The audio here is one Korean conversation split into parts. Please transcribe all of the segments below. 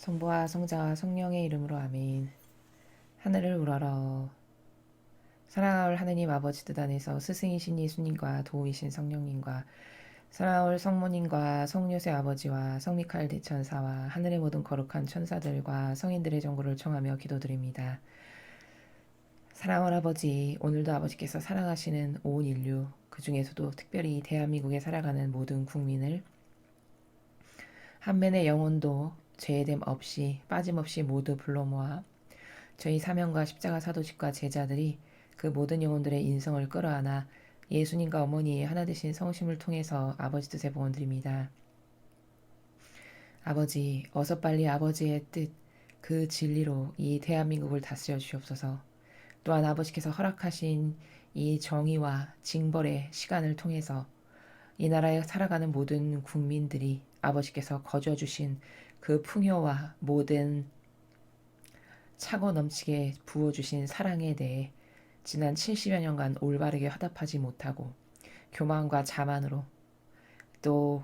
성부와 성자와 성령의 이름으로 아멘. 하늘을 우러러 사랑하올 하느님 아버지 뜻 안에서 스승이신 예수님과 도우이신 성령님과 사랑하올 성모님과 성요새 아버지와 성미카엘 대천사와 하늘의 모든 거룩한 천사들과 성인들의 정보를 청하며 기도드립니다. 사랑하올 아버지, 오늘도 아버지께서 사랑하시는 온 인류, 그 중에서도 특별히 대한민국에 살아가는 모든 국민을 한 멘의 영혼도 죄됨 없이 빠짐없이 모두 불러 모아 저희 사명과 십자가 사도직과 제자들이 그 모든 영혼들의 인성을 끌어안아 예수님과 어머니의 하나 되신 성심을 통해서 아버지 뜻에 복원드립니다. 아버지, 어서 빨리 아버지의 뜻, 그 진리로 이 대한민국을 다스려 주시옵소서. 또한 아버지께서 허락하신 이 정의와 징벌의 시간을 통해서 이 나라에 살아가는 모든 국민들이 아버지께서 거저 주신 그 풍요와 모든 차고 넘치게 부어주신 사랑에 대해 지난 70여 년간 올바르게 화답하지 못하고 교만과 자만으로 또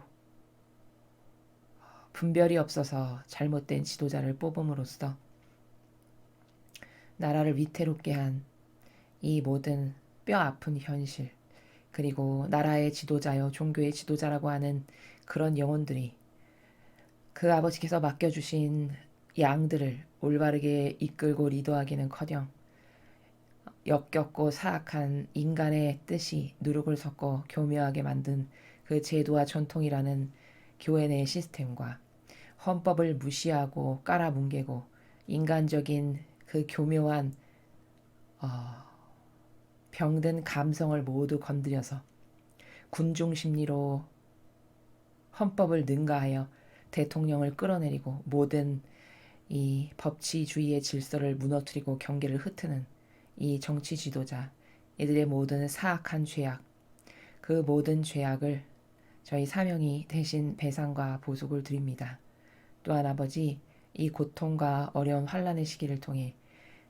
분별이 없어서 잘못된 지도자를 뽑음으로써 나라를 위태롭게 한 이 모든 뼈아픈 현실, 그리고 나라의 지도자요 종교의 지도자라고 하는 그런 영혼들이 그 아버지께서 맡겨주신 양들을 올바르게 이끌고 리더하기는커녕 역겹고 사악한 인간의 뜻이 누룩을 섞어 교묘하게 만든 그 제도와 전통이라는 교회 내 시스템과 헌법을 무시하고 깔아뭉개고 인간적인 그 교묘한 병든 감성을 모두 건드려서 군중 심리로 헌법을 능가하여 대통령을 끌어내리고 모든 이 법치주의의 질서를 무너뜨리고 경계를 흩트는 이 정치 지도자, 이들의 모든 사악한 죄악, 그 모든 죄악을 저희 사명이 대신 배상과 보속을 드립니다. 또한 아버지, 이 고통과 어려운 환란의 시기를 통해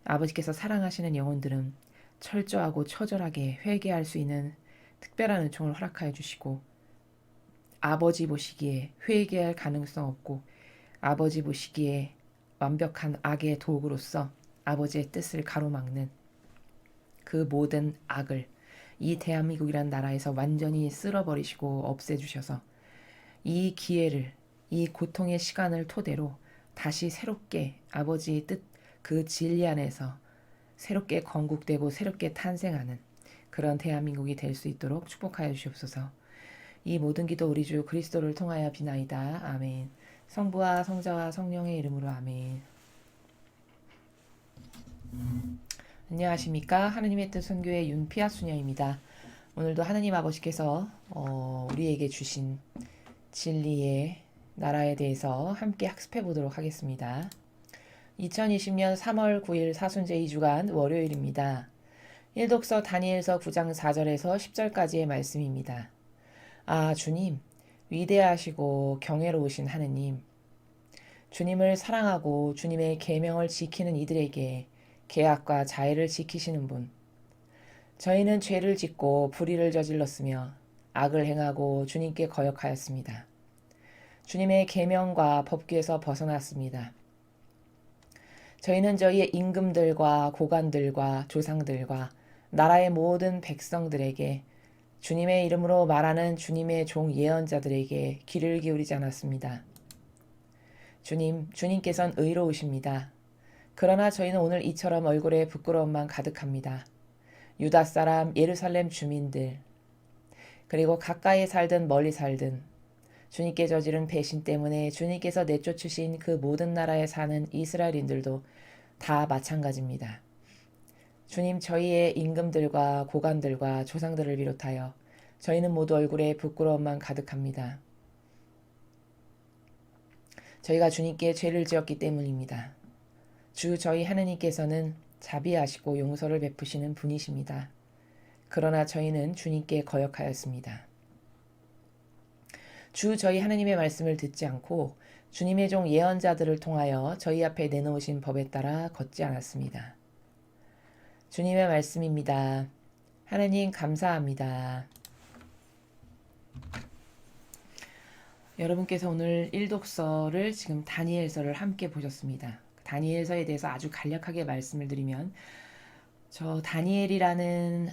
아버지께서 사랑하시는 영혼들은 철저하고 처절하게 회개할 수 있는 특별한 은총을 허락하여 주시고 아버지 보시기에 회개할 가능성 없고 아버지 보시기에 완벽한 악의 도구로서 아버지의 뜻을 가로막는 그 모든 악을 이 대한민국이란 나라에서 완전히 쓸어버리시고 없애주셔서 이 기회를, 이 고통의 시간을 토대로 다시 새롭게 아버지의 뜻, 그 진리 안에서 새롭게 건국되고 새롭게 탄생하는 그런 대한민국이 될 수 있도록 축복하여 주시옵소서. 이 모든 기도 우리 주 그리스도를 통하여 비나이다. 아멘. 성부와 성자와 성령의 이름으로 아멘. 안녕하십니까. 하느님의 뜻 선교의 윤피아 수녀입니다. 오늘도 하느님 아버지께서 우리에게 주신 진리의 나라에 대해서 함께 학습해 보도록 하겠습니다. 2020년 3월 9일 사순제 2주간 월요일입니다. 1독서 다니엘서 9장 4절에서 10절까지의 말씀입니다. 아, 주님, 위대하시고 경애로우신 하느님, 주님을 사랑하고 주님의 계명을 지키는 이들에게 계약과 자애를 지키시는 분. 저희는 죄를 짓고 불의를 저질렀으며 악을 행하고 주님께 거역하였습니다. 주님의 계명과 법규에서 벗어났습니다. 저희는 저희의 임금들과 고관들과 조상들과 나라의 모든 백성들에게 주님의 이름으로 말하는 주님의 종 예언자들에게 귀를 기울이지 않았습니다. 주님께서는 의로우십니다. 그러나 저희는 오늘 이처럼 얼굴에 부끄러움만 가득합니다. 유다 사람, 예루살렘 주민들, 그리고 가까이 살든 멀리 살든 주님께 저지른 배신 때문에 주님께서 내쫓으신 그 모든 나라에 사는 이스라엘인들도 다 마찬가지입니다. 주님, 저희의 임금들과 고관들과 조상들을 비롯하여 저희는 모두 얼굴에 부끄러움만 가득합니다. 저희가 주님께 죄를 지었기 때문입니다. 주 저희 하느님께서는 자비하시고 용서를 베푸시는 분이십니다. 그러나 저희는 주님께 거역하였습니다. 주 저희 하느님의 말씀을 듣지 않고 주님의 종 예언자들을 통하여 저희 앞에 내놓으신 법에 따라 걷지 않았습니다. 주님의 말씀입니다. 하느님 감사합니다. 여러분께서 오늘 일독서를 지금 다니엘서를 함께 보셨습니다. 다니엘서에 대해서 아주 간략하게 말씀을 드리면 저 다니엘이라는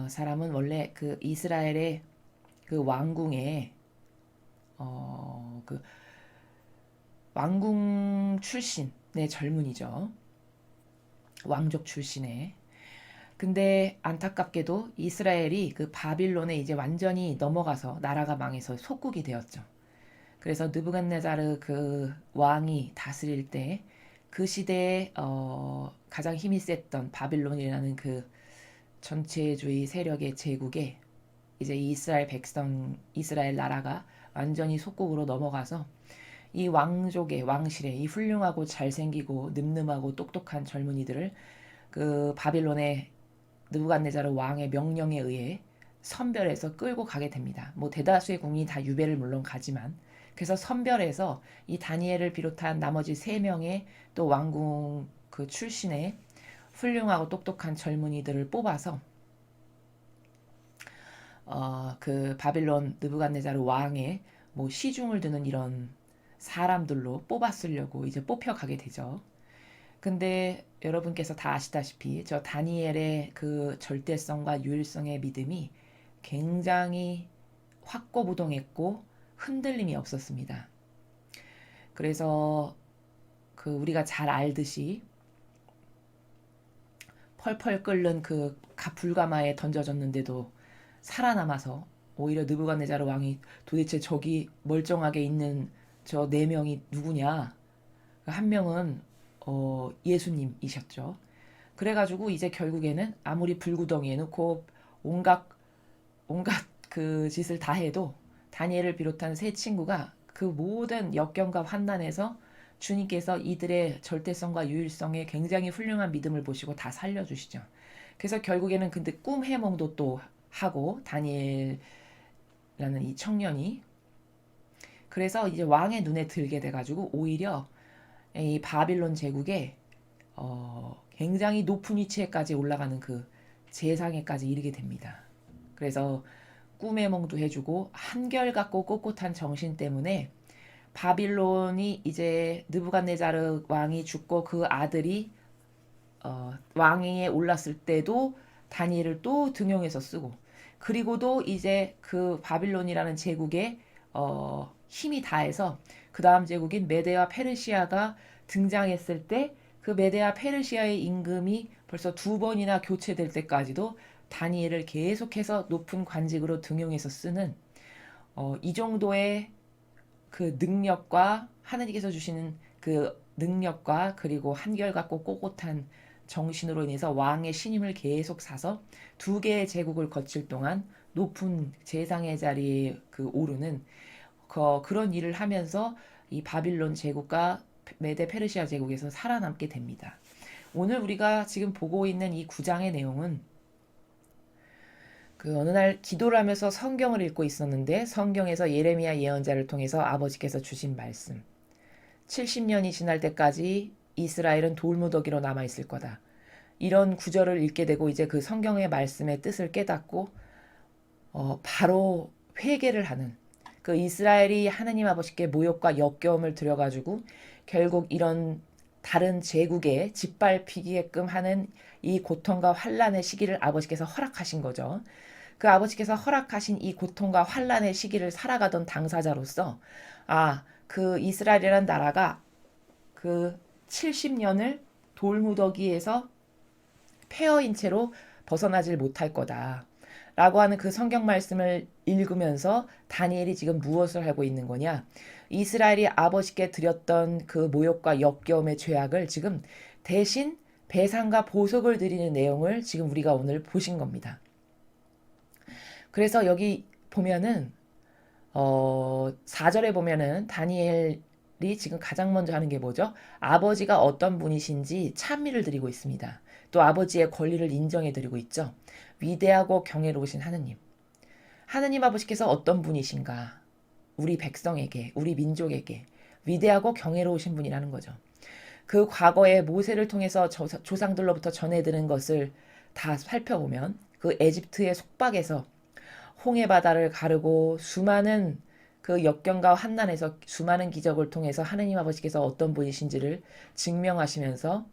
사람은 원래 그 이스라엘의 그 왕궁의 그 왕궁 출신의 젊은이죠. 왕족 출신의. 근데 안타깝게도 이스라엘이 그 바빌론에 이제 완전히 넘어가서 나라가 망해서 속국이 되었죠. 그래서 느부갓네자르 그 왕이 다스릴 때 그 시대에 가장 힘이 셌던 바빌론이라는 그 전체주의 세력의 제국에 이제 이스라엘 백성, 이스라엘 나라가 완전히 속국으로 넘어가서 이 왕족의 왕실의 이 훌륭하고 잘생기고 늠름하고 똑똑한 젊은이들을 그 바빌론의 느부갓네자르 왕의 명령에 의해 선별해서 끌고 가게 됩니다. 뭐 대다수의 국민이 다 유배를 물론 가지만 그래서 선별해서 이 다니엘을 비롯한 나머지 3명의 또 왕궁 그 출신의 훌륭하고 똑똑한 젊은이들을 뽑아서 그 바빌론 느부갓네자르 왕의 뭐 시중을 두는 이런 사람들로 뽑았으려고 이제 뽑혀가게 되죠. 근데 여러분께서 다 아시다시피 저 다니엘의 그 절대성과 유일성의 믿음이 굉장히 확고부동했고 흔들림이 없었습니다. 그래서 그 우리가 잘 알듯이 펄펄 끓는 그 불가마에 던져졌는데도 살아남아서 오히려 느부갓네자르 왕이 도대체 저기 멀쩡하게 있는 저 4명이 누구냐? 한 명은 예수님이셨죠. 그래가지고 이제 결국에는 아무리 불구덩이에 넣고 온갖 그 짓을 다 해도 다니엘을 비롯한 3친구가 그 모든 역경과 환난에서 주님께서 이들의 절대성과 유일성에 굉장히 훌륭한 믿음을 보시고 다 살려주시죠. 그래서 결국에는 근데 꿈 해몽도 또 하고 다니엘라는 이 청년이 그래서 이제 왕의 눈에 들게 돼가지고 오히려 이 바빌론 제국에 굉장히 높은 위치에까지 올라가는 그 재상에까지 이르게 됩니다. 그래서 꿈의 몽도 해주고 한결같고 꼿꼿한 정신 때문에 바빌론이 이제 느부갓네자르 왕이 죽고 그 아들이 왕위에 올랐을 때도 다니엘을 또 등용해서 쓰고 그리고도 이제 그 바빌론이라는 제국에 힘이 다해서 그 다음 제국인 메데와 페르시아가 등장했을 때 그 메데와 페르시아의 임금이 벌써 2번이나 교체될 때까지도 다니엘을 계속해서 높은 관직으로 등용해서 쓰는 이 정도의 그 능력과 하나님께서 주시는 그 능력과 그리고 한결같고 꼿꼿한 정신으로 인해서 왕의 신임을 계속 사서 2개의 제국을 거칠 동안 높은 재상의 자리에 그 오르는 그런 일을 하면서 이 바빌론 제국과 메데 페르시아 제국에서 살아남게 됩니다. 오늘 우리가 지금 보고 있는 이 9장의 내용은 그 어느 날 기도를 하면서 성경을 읽고 있었는데 성경에서 예레미야 예언자를 통해서 아버지께서 주신 말씀 70년이 지날 때까지 이스라엘은 돌무더기로 남아있을 거다. 이런 구절을 읽게 되고 이제 그 성경의 말씀의 뜻을 깨닫고 바로 회개를 하는 그 이스라엘이 하나님 아버지께 모욕과 역겨움을 들여가지고 결국 이런 다른 제국에 짓밟히게끔 하는 이 고통과 환란의 시기를 아버지께서 허락하신 거죠. 그 아버지께서 허락하신 이 고통과 환란의 시기를 살아가던 당사자로서 그 이스라엘이라는 나라가 그 70년을 돌무더기에서 폐허인 채로 벗어나질 못할 거다. 라고 하는 그 성경 말씀을 읽으면서 다니엘이 지금 무엇을 하고 있는 거냐? 이스라엘이 아버지께 드렸던 그 모욕과 역겨움의 죄악을 지금 대신 배상과 보석을 드리는 내용을 지금 우리가 오늘 보신 겁니다. 그래서 여기 보면은 4절에 보면은 다니엘이 지금 가장 먼저 하는 게 뭐죠? 아버지가 어떤 분이신지 찬미를 드리고 있습니다. 또 아버지의 권리를 인정해 드리고 있죠. 위대하고 경애로우신 하느님. 하느님 아버지께서 어떤 분이신가? 우리 백성에게, 우리 민족에게 위대하고 경애로우신 분이라는 거죠. 그 과거에 모세를 통해서 조상들로부터 전해드는 것을 다 살펴보면 그 에집트의 속박에서 홍해 바다를 가르고 수많은 그 역경과 환난에서 수많은 기적을 통해서 하느님 아버지께서 어떤 분이신지를 증명하시면서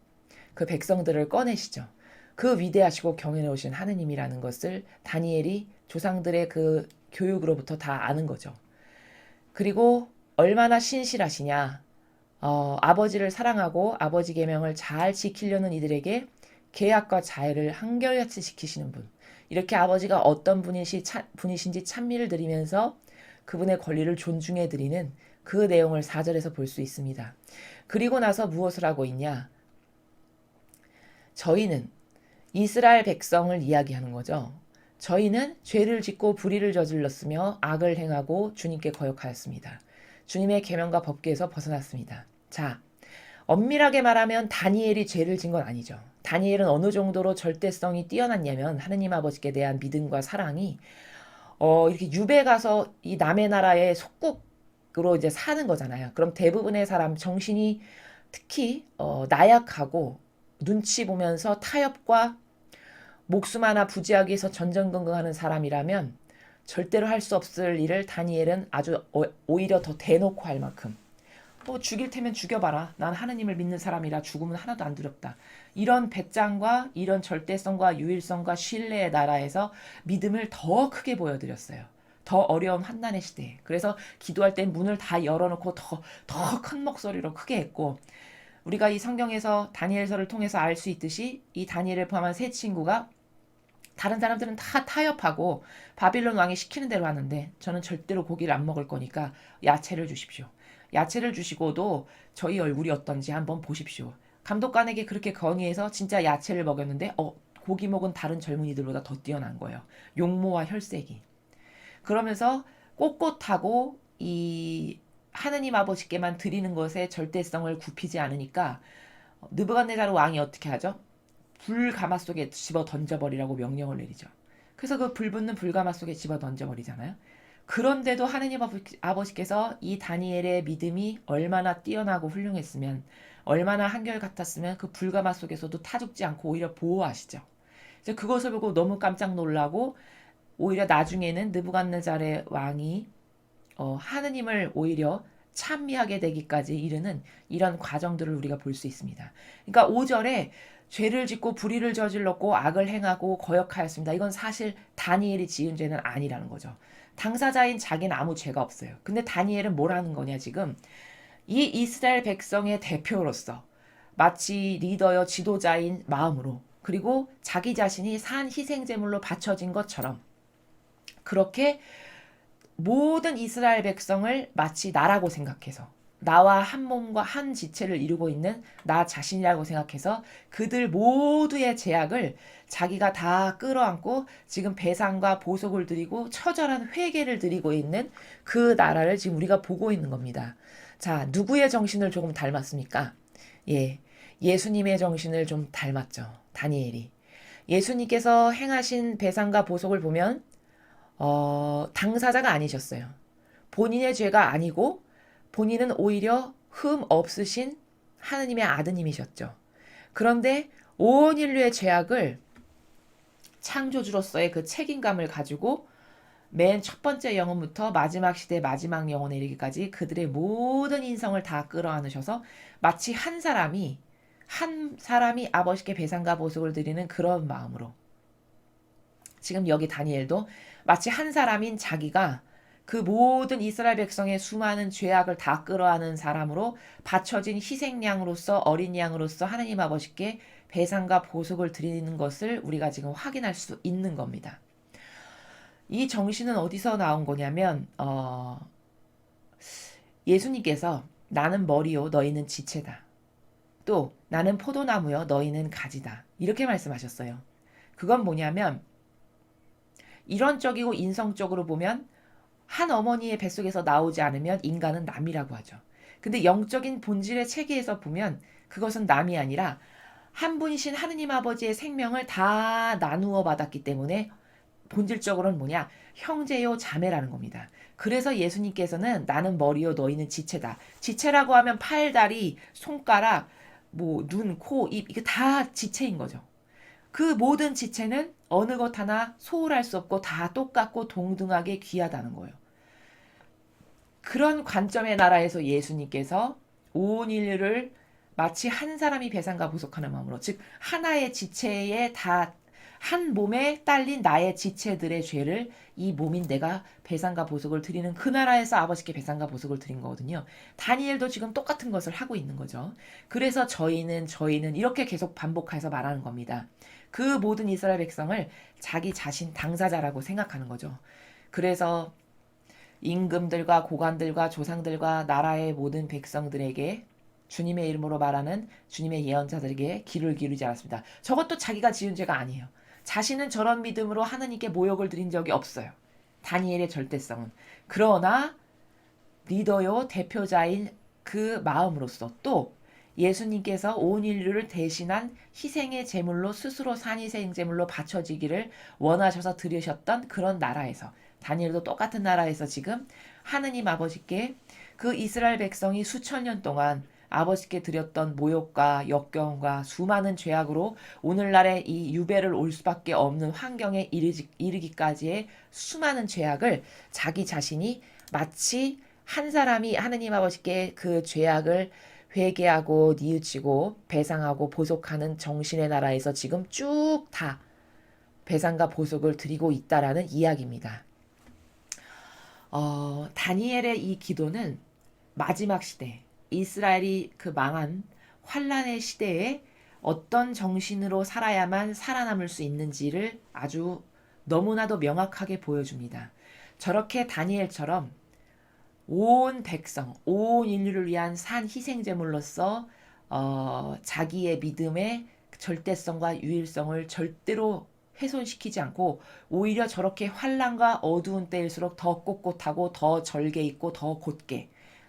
그 백성들을 꺼내시죠. 그 위대하시고 경외로우신 하느님이라는 것을 다니엘이 조상들의 그 교육으로부터 다 아는 거죠. 그리고 얼마나 신실하시냐. 아버지를 사랑하고 아버지 계명을 잘 지키려는 이들에게 계약과 자애를 한결같이 지키시는 분. 이렇게 아버지가 어떤 분이신지 찬미를 드리면서 그분의 권리를 존중해 드리는 그 내용을 4절에서 볼 수 있습니다. 그리고 나서 무엇을 하고 있냐? 저희는 이스라엘 백성을 이야기하는 거죠. 저희는 죄를 짓고 불의를 저질렀으며 악을 행하고 주님께 거역하였습니다. 주님의 계명과 법궤에서 벗어났습니다. 자, 엄밀하게 말하면 다니엘이 죄를 진 건 아니죠. 다니엘은 어느 정도로 절대성이 뛰어났냐면 하느님 아버지께 대한 믿음과 사랑이 이렇게 유배 가서 이 남의 나라의 속국으로 이제 사는 거잖아요. 그럼 대부분의 사람 정신이 특히 나약하고 눈치 보면서 타협과 목숨 하나 부지하기 위해서 전전긍긍하는 사람이라면 절대로 할 수 없을 일을 다니엘은 아주 오히려 더 대놓고 할 만큼 죽일 테면 죽여봐라. 난 하느님을 믿는 사람이라 죽음은 하나도 안 두렵다. 이런 배짱과 이런 절대성과 유일성과 신뢰의 나라에서 믿음을 더 크게 보여드렸어요. 더 어려운 환난의 시대에. 그래서 기도할 때 문을 다 열어놓고 더 큰 목소리로 크게 했고 우리가 이 성경에서 다니엘서를 통해서 알 수 있듯이 이 다니엘을 포함한 세 친구가 다른 사람들은 다 타협하고 바빌론 왕이 시키는 대로 하는데 저는 절대로 고기를 안 먹을 거니까 야채를 주십시오. 야채를 주시고도 저희 얼굴이 어떤지 한번 보십시오. 감독관에게 그렇게 건의해서 진짜 야채를 먹였는데 고기 먹은 다른 젊은이들보다 더 뛰어난 거예요. 용모와 혈색이. 그러면서 꼿꼿하고 이 하느님 아버지께만 드리는 것에 절대성을 굽히지 않으니까 느부갓네살 왕이 어떻게 하죠? 불가마 속에 집어 던져버리라고 명령을 내리죠. 그래서 그 불붙는 불가마 속에 집어 던져버리잖아요. 그런데도 하느님 아버지께서 이 다니엘의 믿음이 얼마나 뛰어나고 훌륭했으면 얼마나 한결같았으면 그 불가마 속에서도 타죽지 않고 오히려 보호하시죠. 그래서 그것을 보고 너무 깜짝 놀라고 오히려 나중에는 느부갓네살의 왕이 하느님을 오히려 찬미하게 되기까지 이르는 이런 과정들을 우리가 볼 수 있습니다. 그러니까 5절에 죄를 짓고 불의를 저질렀고 악을 행하고 거역하였습니다. 이건 사실 다니엘이 지은 죄는 아니라는 거죠. 당사자인 자기는 아무 죄가 없어요. 근데 다니엘은 뭘 하는 거냐 지금 이 이스라엘 백성의 대표로서 마치 리더여 지도자인 마음으로 그리고 자기 자신이 산 희생제물로 바쳐진 것처럼 그렇게 모든 이스라엘 백성을 마치 나라고 생각해서 나와 한 몸과 한 지체를 이루고 있는 나 자신이라고 생각해서 그들 모두의 죄악을 자기가 다 끌어안고 지금 배상과 보속을 드리고 처절한 회개를 드리고 있는 그 나라를 지금 우리가 보고 있는 겁니다. 자, 누구의 정신을 조금 닮았습니까? 예수님의 정신을 좀 닮았죠. 다니엘이. 예수님께서 행하신 배상과 보속을 보면 당사자가 아니셨어요. 본인의 죄가 아니고 본인은 오히려 흠 없으신 하느님의 아드님이셨죠. 그런데 온 인류의 죄악을 창조주로서의 그 책임감을 가지고 맨 첫 번째 영혼부터 마지막 시대 마지막 영혼에 이르기까지 그들의 모든 인성을 다 끌어안으셔서 마치 한 사람이 아버지께 배상과 보속을 드리는 그런 마음으로 지금 여기 다니엘도 마치 한 사람인 자기가 그 모든 이스라엘 백성의 수많은 죄악을 다 끌어안은 사람으로 바쳐진 희생양으로서 어린 양으로서 하나님 아버지께 배상과 보속을 드리는 것을 우리가 지금 확인할 수 있는 겁니다. 이 정신은 어디서 나온 거냐면 예수님께서 나는 머리요 너희는 지체다. 또 나는 포도나무요 너희는 가지다. 이렇게 말씀하셨어요. 그건 뭐냐면 이론적이고 인성적으로 보면 한 어머니의 뱃속에서 나오지 않으면 인간은 남이라고 하죠. 근데 영적인 본질의 체계에서 보면 그것은 남이 아니라 한 분이신 하느님 아버지의 생명을 다 나누어 받았기 때문에 본질적으로는 뭐냐? 형제요 자매라는 겁니다. 그래서 예수님께서는 나는 머리요 너희는 지체다. 지체라고 하면 팔, 다리, 손가락, 눈, 코, 입 이게 다 지체인 거죠. 그 모든 지체는 어느 것 하나 소홀할 수 없고 다 똑같고 동등하게 귀하다는 거예요. 그런 관점의 나라에서 예수님께서 온 인류를 마치 한 사람이 배상과 보속하는 마음으로, 즉 하나의 지체에 다 한 몸에 딸린 나의 지체들의 죄를 이 몸인 내가 배상과 보속을 드리는 그 나라에서 아버지께 배상과 보속을 드린 거거든요. 다니엘도 지금 똑같은 것을 하고 있는 거죠. 그래서 저희는 이렇게 계속 반복해서 말하는 겁니다. 그 모든 이스라엘 백성을 자기 자신 당사자라고 생각하는 거죠. 그래서 임금들과 고관들과 조상들과 나라의 모든 백성들에게 주님의 이름으로 말하는 주님의 예언자들에게 귀를 기울이지 않았습니다. 저것도 자기가 지은 죄가 아니에요. 자신은 저런 믿음으로 하나님께 모욕을 드린 적이 없어요. 다니엘의 절대성은. 그러나 리더요 대표자인 그 마음으로서 또 예수님께서 온 인류를 대신한 희생의 제물로 스스로 산희생 제물로 바쳐지기를 원하셔서 드리셨던 그런 나라에서, 다니엘도 똑같은 나라에서 지금 하느님 아버지께 그 이스라엘 백성이 수천 년 동안 아버지께 드렸던 모욕과 역경과 수많은 죄악으로 오늘날의 이 유배를 올 수밖에 없는 환경에 이르기까지의 수많은 죄악을 자기 자신이 마치 한 사람이 하느님 아버지께 그 죄악을 회개하고 뉘우치고 배상하고 보속하는 정신의 나라에서 지금 쭉 다 배상과 보속을 드리고 있다라는 이야기입니다. 다니엘의 이 기도는 마지막 시대, 이스라엘이 그 망한 환란의 시대에 어떤 정신으로 살아야만 살아남을 수 있는지를 아주 너무나도 명확하게 보여줍니다. 저렇게 다니엘처럼 온 백성, 온 인류를 위한 산 희생제물로서 자기의 믿음의 절대성과 유일성을 절대로 훼손시키지 않고 오히려 저렇게 환란과 어두운 때일수록 더 꼿꼿하고 더 절개 있고 더 곧게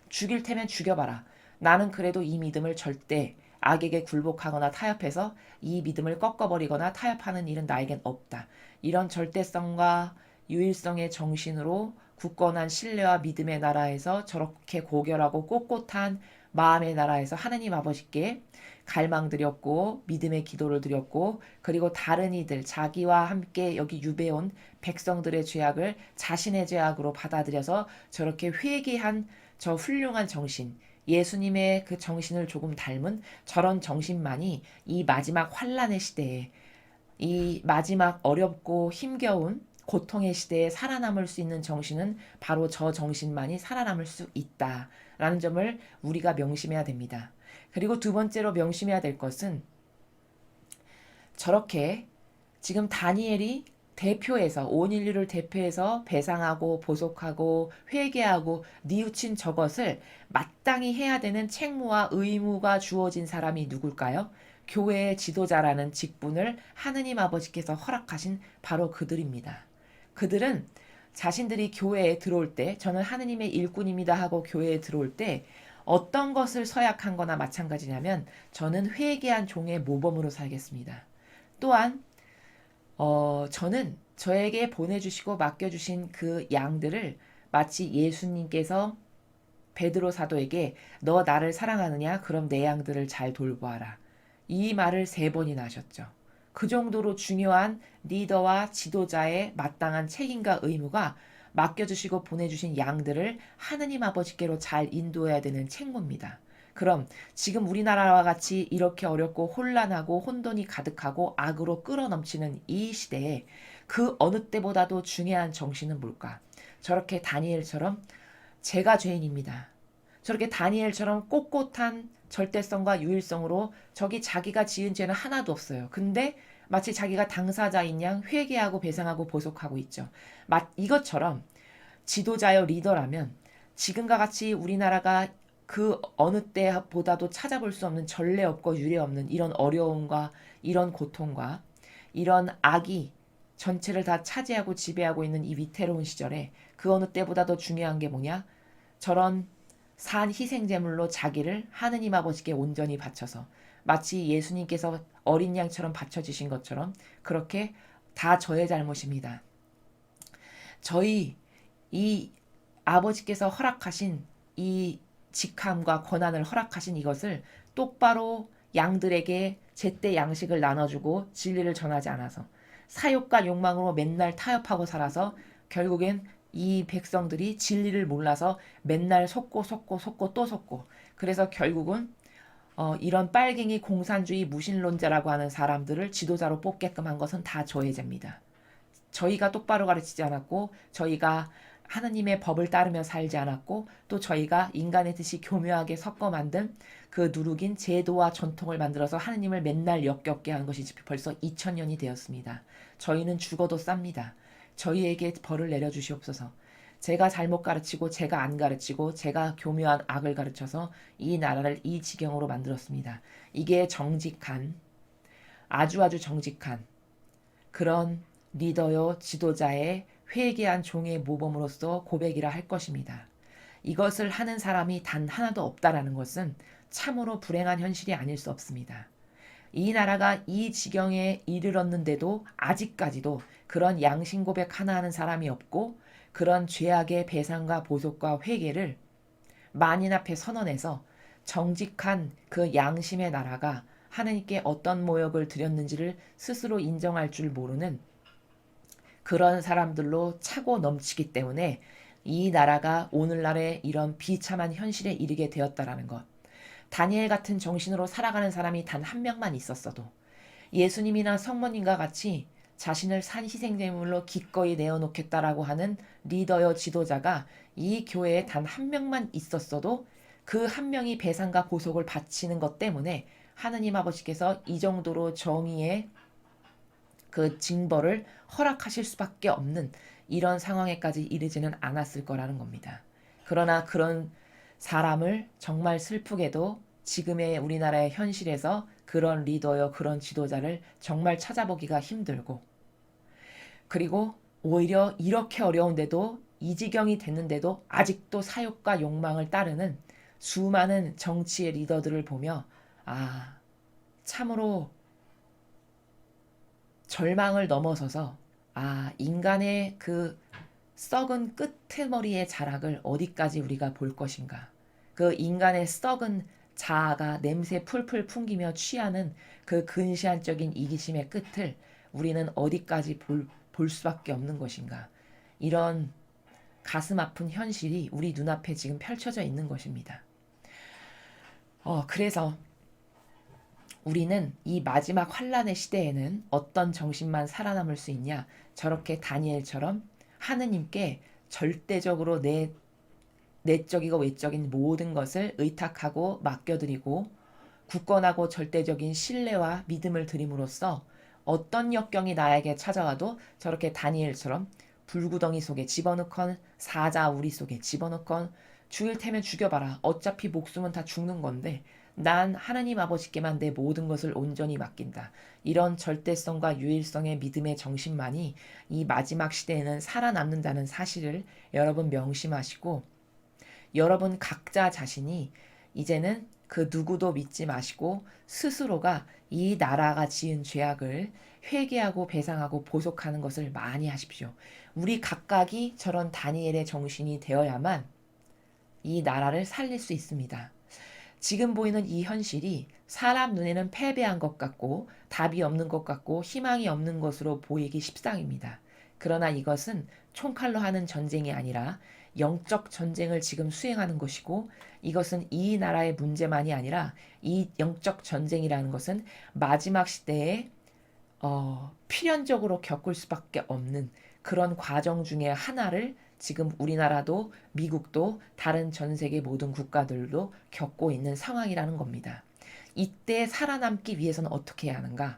죽일 테면 죽여봐라. 나는 그래도 이 믿음을 절대 악에게 굴복하거나 타협해서 이 믿음을 꺾어버리거나 타협하는 일은 나에겐 없다. 이런 절대성과 유일성의 정신으로 굳건한 신뢰와 믿음의 나라에서 저렇게 고결하고 꼿꼿한 마음의 나라에서 하느님 아버지께 갈망드렸고 믿음의 기도를 드렸고, 그리고 다른 이들 자기와 함께 여기 유배온 백성들의 죄악을 자신의 죄악으로 받아들여서 저렇게 회개한 저 훌륭한 정신, 예수님의 그 정신을 조금 닮은 저런 정신만이 이 마지막 환란의 시대에, 이 마지막 어렵고 힘겨운 고통의 시대에 살아남을 수 있는 정신은 바로 저 정신만이 살아남을 수 있다라는 점을 우리가 명심해야 됩니다. 그리고 두 번째로 명심해야 될 것은 저렇게 지금 다니엘이 대표해서 온 인류를 대표해서 배상하고 보속하고 회개하고 뉘우친 저것을 마땅히 해야 되는 책무와 의무가 주어진 사람이 누굴까요? 교회의 지도자라는 직분을 하느님 아버지께서 허락하신 바로 그들입니다. 그들은 자신들이 교회에 들어올 때, 저는 하느님의 일꾼입니다 하고 교회에 들어올 때 어떤 것을 서약한 거나 마찬가지냐면, 저는 회개한 종의 모범으로 살겠습니다. 또한 저는 저에게 보내주시고 맡겨주신 그 양들을 마치 예수님께서 베드로 사도에게 너 나를 사랑하느냐? 그럼 내 양들을 잘 돌보아라. 이 말을 3번이나 하셨죠. 그 정도로 중요한 리더와 지도자의 마땅한 책임과 의무가 맡겨주시고 보내주신 양들을 하느님 아버지께로 잘 인도해야 되는 책무입니다. 그럼 지금 우리나라와 같이 이렇게 어렵고 혼란하고 혼돈이 가득하고 악으로 끌어넘치는 이 시대에 그 어느 때보다도 중요한 정신은 뭘까? 저렇게 다니엘처럼 제가 죄인입니다. 저렇게 다니엘처럼 꼿꼿한 절대성과 유일성으로 저기 자기가 지은 죄는 하나도 없어요. 근데 마치 자기가 당사자인 양 회개하고 배상하고 보속하고 있죠. 이것처럼 지도자여 리더라면 지금과 같이 우리나라가 그 어느 때보다도 찾아볼 수 없는 전례 없고 유례 없는 이런 어려움과 이런 고통과 이런 악이 전체를 다 차지하고 지배하고 있는 이 위태로운 시절에 그 어느 때보다도 중요한 게 뭐냐? 저런 산 희생제물로 자기를 하느님 아버지께 온전히 바쳐서 마치 예수님께서 어린 양처럼 바쳐지신 것처럼 그렇게 다 저의 잘못입니다. 저희 이 아버지께서 허락하신 이 직함과 권한을 허락하신 이것을 똑바로 양들에게 제때 양식을 나눠주고 진리를 전하지 않아서 사욕과 욕망으로 맨날 타협하고 살아서 결국엔 이 백성들이 진리를 몰라서 맨날 속고 또 속고, 그래서 결국은 이런 빨갱이 공산주의 무신론자라고 하는 사람들을 지도자로 뽑게끔 한 것은 다 저의 죄입니다. 저희가 똑바로 가르치지 않았고, 저희가 하느님의 법을 따르며 살지 않았고, 또 저희가 인간의 뜻이 교묘하게 섞어 만든 그 누룩인 제도와 전통을 만들어서 하느님을 맨날 역겹게 한 것이 벌써 2000년이 되었습니다. 저희는 죽어도 쌉니다. 저희에게 벌을 내려주시옵소서. 제가 잘못 가르치고, 제가 안 가르치고, 제가 교묘한 악을 가르쳐서 이 나라를 이 지경으로 만들었습니다. 이게 정직한, 아주 정직한 그런 리더요 지도자의 회개한 종의 모범으로서 고백이라 할 것입니다. 이것을 하는 사람이 단 하나도 없다라는 것은 참으로 불행한 현실이 아닐 수 없습니다. 이 나라가 이 지경에 이르렀는데도 아직까지도 그런 양심 고백 하나 하는 사람이 없고, 그런 죄악의 배상과 보속과 회개를 만인 앞에 선언해서 정직한 그 양심의 나라가 하나님께 어떤 모욕을 드렸는지를 스스로 인정할 줄 모르는 그런 사람들로 차고 넘치기 때문에 이 나라가 오늘날의 이런 비참한 현실에 이르게 되었다라는 것. 다니엘 같은 정신으로 살아가는 사람이 단 한 명만 있었어도, 예수님이나 성모님과 같이 자신을 산 희생제물로 기꺼이 내어놓겠다라고 하는 리더여 지도자가 이 교회에 단 한 명만 있었어도 그 한 명이 배상과 보속을 바치는 것 때문에 하느님 아버지께서 이 정도로 정의의 그 징벌을 허락하실 수밖에 없는 이런 상황에까지 이르지는 않았을 거라는 겁니다. 그러나 그런 사람을 정말 슬프게도 지금의 우리나라의 현실에서 그런 리더여 그런 지도자를 정말 찾아보기가 힘들고, 그리고 오히려 이렇게 어려운데도 이 지경이 됐는데도 아직도 사욕과 욕망을 따르는 수많은 정치의 리더들을 보며 참으로 절망을 넘어서서 인간의 그 썩은 끄트머리의 자락을 어디까지 우리가 볼 것인가. 그 인간의 썩은 자아가 냄새 풀풀 풍기며 취하는 그 근시안적인 이기심의 끝을 우리는 어디까지 볼 수밖에 없는 것인가. 이런 가슴 아픈 현실이 우리 눈앞에 지금 펼쳐져 있는 것입니다. 그래서 우리는 이 마지막 환란의 시대에는 어떤 정신만 살아남을 수 있냐? 저렇게 다니엘처럼 하느님께 절대적으로 내적이고 외적인 모든 것을 의탁하고 맡겨드리고 굳건하고 절대적인 신뢰와 믿음을 드림으로써 어떤 역경이 나에게 찾아와도 저렇게 다니엘처럼 불구덩이 속에 집어넣건 사자 우리 속에 집어넣건 죽일 테면 죽여봐라. 어차피 목숨은 다 죽는 건데 난 하나님 아버지께만 내 모든 것을 온전히 맡긴다. 이런 절대성과 유일성의 믿음의 정신만이 이 마지막 시대에는 살아남는다는 사실을 여러분 명심하시고, 여러분 각자 자신이 이제는 그 누구도 믿지 마시고 스스로가 이 나라가 지은 죄악을 회개하고 배상하고 보속하는 것을 많이 하십시오. 우리 각각이 저런 다니엘의 정신이 되어야만 이 나라를 살릴 수 있습니다. 지금 보이는 이 현실이 사람 눈에는 패배한 것 같고 답이 없는 것 같고 희망이 없는 것으로 보이기 십상입니다. 그러나 이것은 총칼로 하는 전쟁이 아니라 영적 전쟁을 지금 수행하는 것이고, 이것은 이 나라의 문제만이 아니라 이 영적 전쟁이라는 것은 마지막 시대에 필연적으로 겪을 수밖에 없는 그런 과정 중에 하나를 지금 우리나라도 미국도 다른 전 세계 모든 국가들도 겪고 있는 상황이라는 겁니다. 이때 살아남기 위해서는 어떻게 해야 하는가?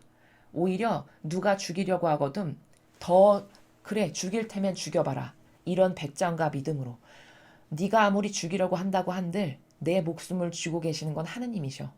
오히려 누가 죽이려고 하거든 그래 죽일 테면 죽여봐라. 이런 배짱과 믿음으로 네가 아무리 죽이려고 한다고 한들 내 목숨을 쥐고 계시는 건 하느님이셔.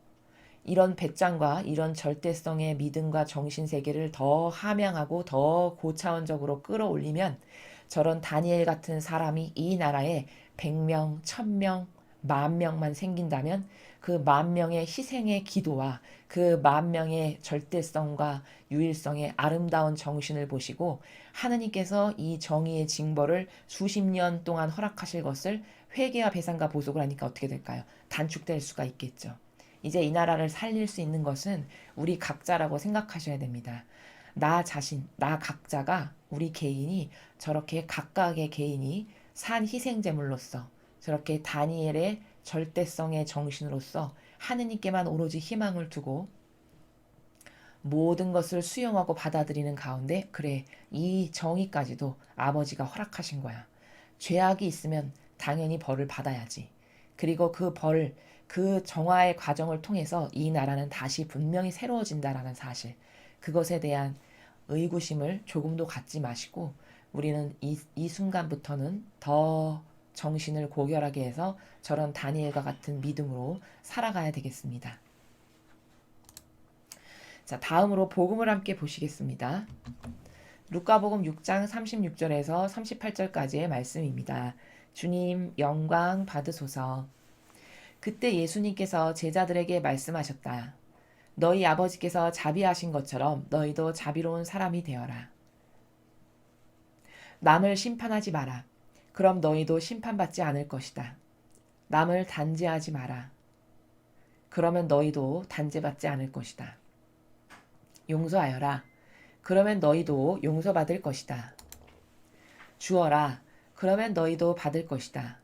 이런 배짱과 이런 절대성의 믿음과 정신세계를 더 함양하고 더 고차원적으로 끌어올리면 저런 다니엘 같은 사람이 이 나라에 100명, 1000명, 10,000명만 생긴다면 그 10,000명의 희생의 기도와 그 10,000명의 절대성과 유일성의 아름다운 정신을 보시고 하느님께서 이 정의의 징벌을 수십 년 동안 허락하실 것을 회개와 배상과 보속을 하니까 어떻게 될까요? 단축될 수가 있겠죠. 이제 이 나라를 살릴 수 있는 것은 우리 각자라고 생각하셔야 됩니다. 나 자신, 나 각자가 우리 개인이 저렇게 각각의 개인이 산 희생제물로서 저렇게 다니엘의 절대성의 정신으로서 하느님께만 오로지 희망을 두고 모든 것을 수용하고 받아들이는 가운데 그래 이 정의까지도 아버지가 허락하신 거야. 죄악이 있으면 당연히 벌을 받아야지. 그리고 그 벌, 그 정화의 과정을 통해서 이 나라는 다시 분명히 새로워진다라는 사실. 그것에 대한 의구심을 조금도 갖지 마시고 우리는 이 순간부터는 더 정신을 고결하게 해서 저런 다니엘과 같은 믿음으로 살아가야 되겠습니다. 자, 다음으로 복음을 함께 보시겠습니다. 루카복음 6장 36절에서 38절까지의 말씀입니다. 주님 영광 받으소서. 그때 예수님께서 제자들에게 말씀하셨다. 너희 아버지께서 자비하신 것처럼 너희도 자비로운 사람이 되어라. 남을 심판하지 마라. 그럼 너희도 심판받지 않을 것이다. 남을 단죄하지 마라. 그러면 너희도 단죄받지 않을 것이다. 용서하여라. 그러면 너희도 용서받을 것이다. 주어라. 그러면 너희도 받을 것이다.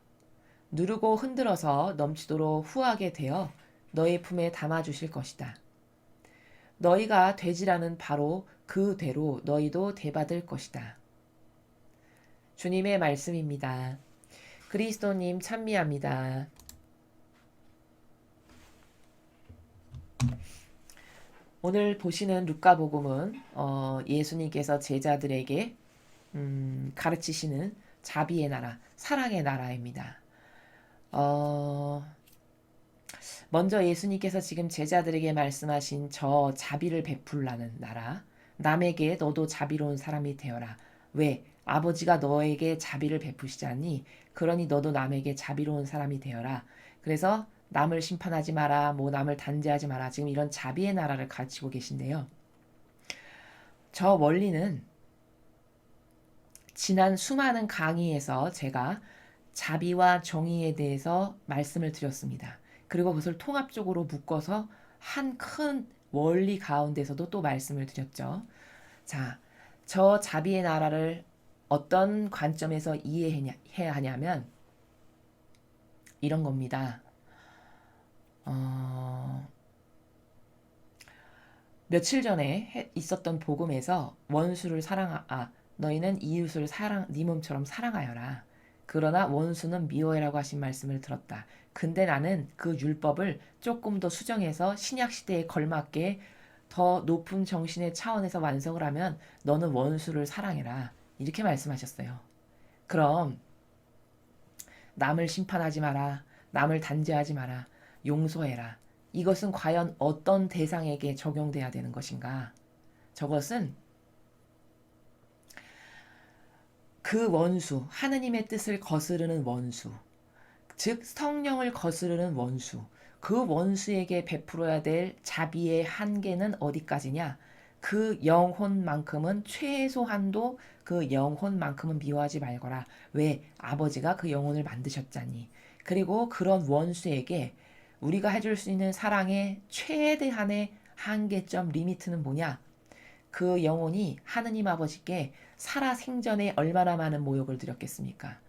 누르고 흔들어서 넘치도록 후하게 되어 너희 품에 담아주실 것이다. 너희가 되지라는 바로 그 대로 너희도 대받을 것이다. 주님의 말씀입니다. 그리스도님 찬미합니다. 오늘 보시는 루카복음은 예수님께서 제자들에게 가르치시는 자비의 나라, 사랑의 나라입니다. 먼저 예수님께서 지금 제자들에게 말씀하신 저 자비를 베풀라는 나라, 남에게 너도 자비로운 사람이 되어라. 왜? 아버지가 너에게 자비를 베푸시지 않니? 그러니 너도 남에게 자비로운 사람이 되어라. 그래서 남을 심판하지 마라, 뭐 남을 단죄하지 마라. 지금 이런 자비의 나라를 가르치고 계신데요. 저 원리는 지난 수많은 강의에서 제가 자비와 정의에 대해서 말씀을 드렸습니다. 그리고 그것을 통합적으로 묶어서 한 큰 원리 가운데서도 또 말씀을 드렸죠. 자, 저 자비의 나라를 어떤 관점에서 이해해야 하냐면 이런 겁니다. 며칠 전에 있었던 복음에서 원수를 너희는 이웃을 네 몸처럼 사랑하여라. 그러나 원수는 미워해라고 하신 말씀을 들었다. 근데 나는 그 율법을 조금 더 수정해서 신약 시대에 걸맞게 더 높은 정신의 차원에서 완성을 하면 너는 원수를 사랑해라. 이렇게 말씀하셨어요. 그럼 남을 심판하지 마라. 남을 단죄하지 마라. 용서해라. 이것은 과연 어떤 대상에게 적용돼야 되는 것인가? 저것은 그 원수, 하느님의 뜻을 거스르는 원수, 즉 성령을 거스르는 원수, 그 원수에게 베풀어야 될 자비의 한계는 어디까지냐? 그 영혼만큼은 최소한도 그 영혼만큼은 미워하지 말거라. 왜? 아버지가 그 영혼을 만드셨잖니. 그리고 그런 원수에게 우리가 해줄 수 있는 사랑의 최대한의 한계점 리미트는 뭐냐? 그 영혼이 하느님 아버지께 살아생전에 얼마나 많은 모욕을 드렸겠습니까?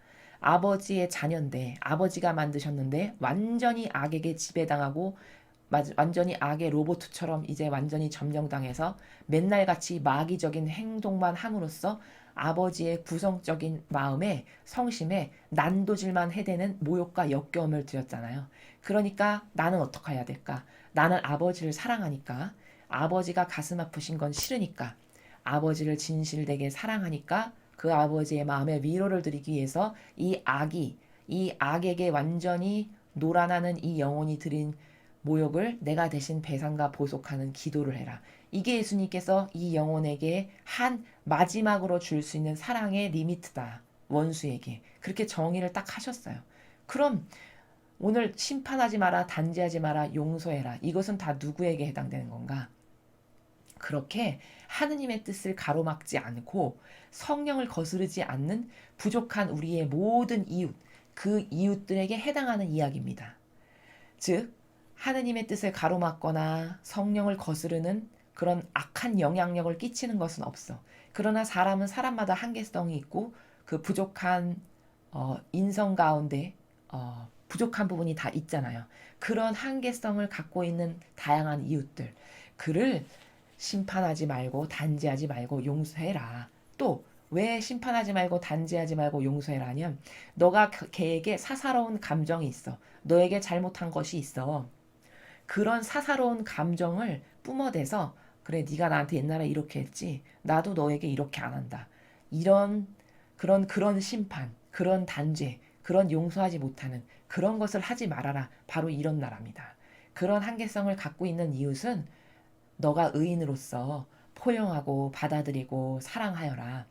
아버지의 자녀인데 아버지가 만드셨는데 완전히 악에게 지배당하고 완전히 악의 로봇처럼 이제 완전히 점령당해서 맨날같이 마귀적인 행동만 함으로써 아버지의 구성적인 마음에 성심에 난도질만 해대는 모욕과 역겨움을 드렸잖아요. 그러니까 나는 어떻게 해야 될까? 나는 아버지를 사랑하니까 아버지가 가슴 아프신 건 싫으니까 아버지를 진실되게 사랑하니까 그 아버지의 마음에 위로를 드리기 위해서 이 악에게 완전히 놀아나는 이 영혼이 드린 모욕을 내가 대신 배상과 보속하는 기도를 해라. 이게 예수님께서 이 영혼에게 한 마지막으로 줄 수 있는 사랑의 리미트다. 원수에게. 그렇게 정의를 딱 하셨어요. 그럼 오늘 심판하지 마라, 단죄하지 마라, 용서해라. 이것은 다 누구에게 해당되는 건가? 그렇게 하느님의 뜻을 가로막지 않고 성령을 거스르지 않는 부족한 우리의 모든 이웃, 그 이웃들에게 해당하는 이야기입니다. 즉 하느님의 뜻을 가로막거나 성령을 거스르는 그런 악한 영향력을 끼치는 것은 없어. 그러나 사람은 사람마다 한계성이 있고 그 부족한 인성 가운데 부족한 부분이 다 있잖아요. 그런 한계성을 갖고 있는 다양한 이웃들, 그를 심판하지 말고 단죄하지 말고 용서해라. 또 왜 심판하지 말고 단죄하지 말고 용서해라면 너가 걔에게 사사로운 감정이 있어. 너에게 잘못한 것이 있어. 그런 사사로운 감정을 뿜어대서 그래 네가 나한테 옛날에 이렇게 했지. 나도 너에게 이렇게 안 한다. 이런 그런 심판, 그런 단죄, 그런 용서하지 못하는 그런 것을 하지 말아라. 바로 이런 나라입니다. 그런 한계성을 갖고 있는 이웃은 너가 의인으로서 포용하고 받아들이고 사랑하여라.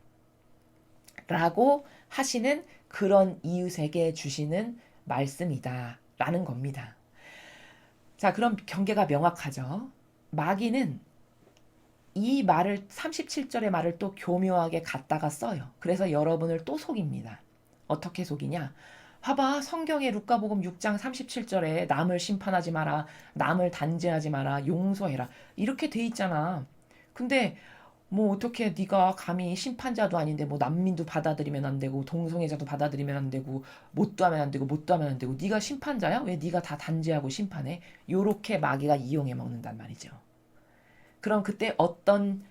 라고 하시는 그런 이웃에게 주시는 말씀이다. 라는 겁니다. 자, 그럼 경계가 명확하죠. 마귀는 이 말을 37절의 말을 또 교묘하게 갖다가 써요. 그래서 여러분을 또 속입니다. 어떻게 속이냐? 봐봐. 성경의 루카복음 6장 37절에 남을 심판하지 마라. 남을 단죄하지 마라. 용서해라. 이렇게 돼 있잖아. 근데 뭐 어떻게 네가 감히 심판자도 아닌데 뭐 난민도 받아들이면 안 되고 동성애자도 받아들이면 안 되고 못도 하면 안 되고 못도 하면 안 되고 네가 심판자야? 왜 네가 다 단죄하고 심판해? 요렇게 마귀가 이용해 먹는단 말이죠. 그럼 그때 어떤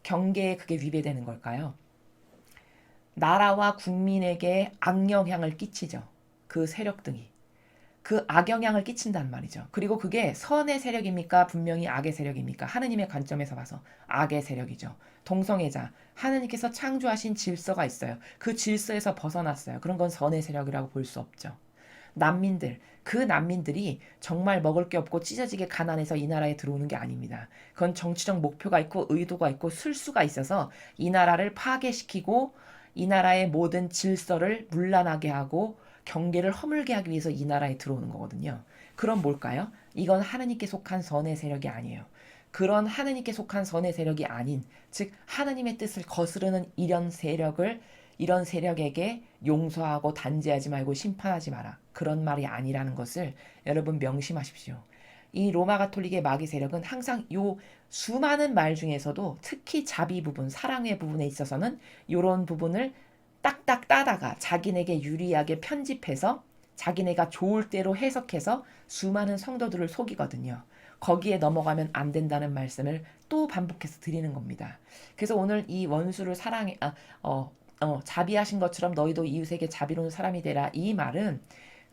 경계에 그게 위배되는 걸까요? 나라와 국민에게 악영향을 끼치죠. 그 세력등이. 그 악영향을 끼친단 말이죠. 그리고 그게 선의 세력입니까? 분명히 악의 세력입니까? 하느님의 관점에서 봐서 악의 세력이죠. 동성애자, 하느님께서 창조하신 질서가 있어요. 그 질서에서 벗어났어요. 그런 건 선의 세력이라고 볼 수 없죠. 난민들, 그 난민들이 정말 먹을 게 없고 찢어지게 가난해서 이 나라에 들어오는 게 아닙니다. 그건 정치적 목표가 있고 의도가 있고 술수가 있어서 이 나라를 파괴시키고 이 나라의 모든 질서를 문란하게 하고 경계를 허물게 하기 위해서 이 나라에 들어오는 거거든요. 그럼 뭘까요? 이건 하느님께 속한 선의 세력이 아니에요. 그런 하느님께 속한 선의 세력이 아닌, 즉 하느님의 뜻을 거스르는 이런 세력에게 용서하고 단죄하지 말고 심판하지 마라. 그런 말이 아니라는 것을 여러분 명심하십시오. 이 로마 가톨릭의 마귀 세력은 항상 요 수많은 말 중에서도 특히 자비 부분, 사랑의 부분에 있어서는 이런 부분을 딱딱 따다가 자기네게 유리하게 편집해서 자기네가 좋을 대로 해석해서 수많은 성도들을 속이거든요. 거기에 넘어가면 안 된다는 말씀을 또 반복해서 드리는 겁니다. 그래서 오늘 이 원수를 자비하신 것처럼 너희도 이웃에게 자비로운 사람이 되라. 이 말은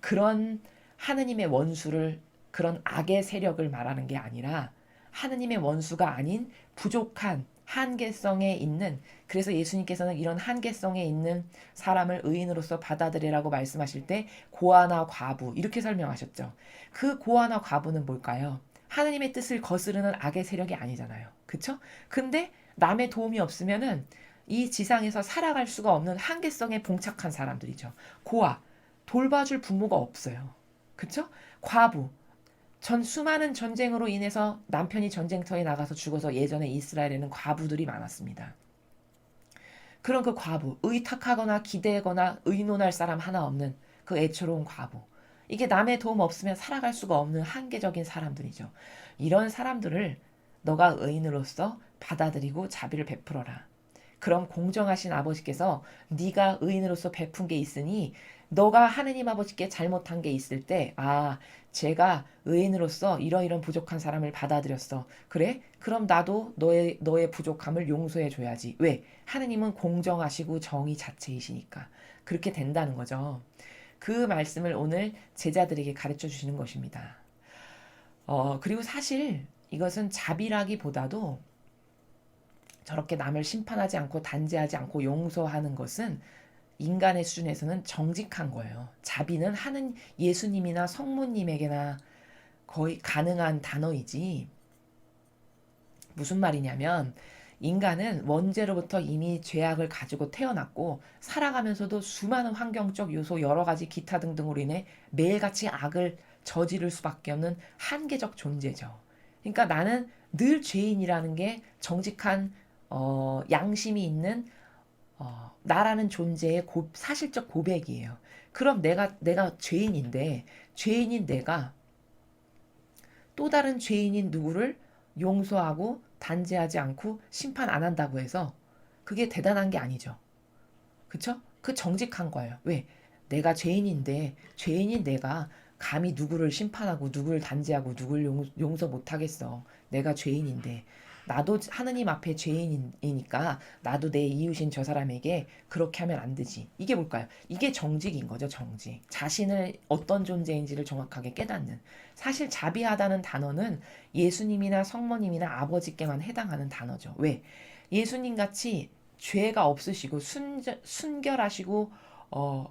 그런 하느님의 원수를 그런 악의 세력을 말하는 게 아니라 하느님의 원수가 아닌 부족한 한계성에 있는, 그래서 예수님께서는 이런 한계성에 있는 사람을 의인으로서 받아들이라고 말씀하실 때 고아나 과부 이렇게 설명하셨죠. 그 고아나 과부는 뭘까요? 하느님의 뜻을 거스르는 악의 세력이 아니잖아요. 그쵸? 근데 남의 도움이 없으면은 이 지상에서 살아갈 수가 없는 한계성에 봉착한 사람들이죠. 고아, 돌봐줄 부모가 없어요. 그쵸? 과부, 수많은 전쟁으로 인해서 남편이 전쟁터에 나가서 죽어서 예전에 이스라엘에는 과부들이 많았습니다. 그런 그 과부, 의탁하거나 기대거나 의논할 사람 하나 없는 그 애처로운 과부. 이게 남의 도움 없으면 살아갈 수가 없는 한계적인 사람들이죠. 이런 사람들을 너가 의인으로서 받아들이고 자비를 베풀어라. 그럼 공정하신 아버지께서 네가 의인으로서 베푼 게 있으니 너가 하느님 아버지께 잘못한 게 있을 때, 제가 의인으로서 이러이런 부족한 사람을 받아들였어. 그래? 그럼 나도 너의 부족함을 용서해 줘야지. 왜? 하느님은 공정하시고 정의 자체이시니까. 그렇게 된다는 거죠. 그 말씀을 오늘 제자들에게 가르쳐 주시는 것입니다. 그리고 사실 이것은 자비라기보다도 저렇게 남을 심판하지 않고 단죄하지 않고 용서하는 것은 인간의 수준에서는 정직한 거예요. 자비는 하는 예수님이나 성모님에게나 거의 가능한 단어이지. 무슨 말이냐면 인간은 원죄로부터 이미 죄악을 가지고 태어났고 살아가면서도 수많은 환경적 요소 여러 가지 기타 등등으로 인해 매일같이 악을 저지를 수밖에 없는 한계적 존재죠. 그러니까 나는 늘 죄인이라는 게 정직한 양심이 있는 나라는 존재의 사실적 고백이에요. 그럼 내가 죄인인데 죄인인 내가 또 다른 죄인인 누구를 용서하고 단죄하지 않고 심판 안 한다고 해서 그게 대단한 게 아니죠. 그쵸? 그 정직한 거예요. 왜? 내가 죄인인데 죄인인 내가 감히 누구를 심판하고 누구를 단죄하고 누구를 용서 못하겠어. 내가 죄인인데 나도 하느님 앞에 죄인이니까 나도 내 이웃인 저 사람에게 그렇게 하면 안 되지. 이게 뭘까요? 이게 정직인 거죠, 정직. 자신을 어떤 존재인지를 정확하게 깨닫는. 사실 자비하다는 단어는 예수님이나 성모님이나 아버지께만 해당하는 단어죠. 왜? 예수님 같이 죄가 없으시고 순결하시고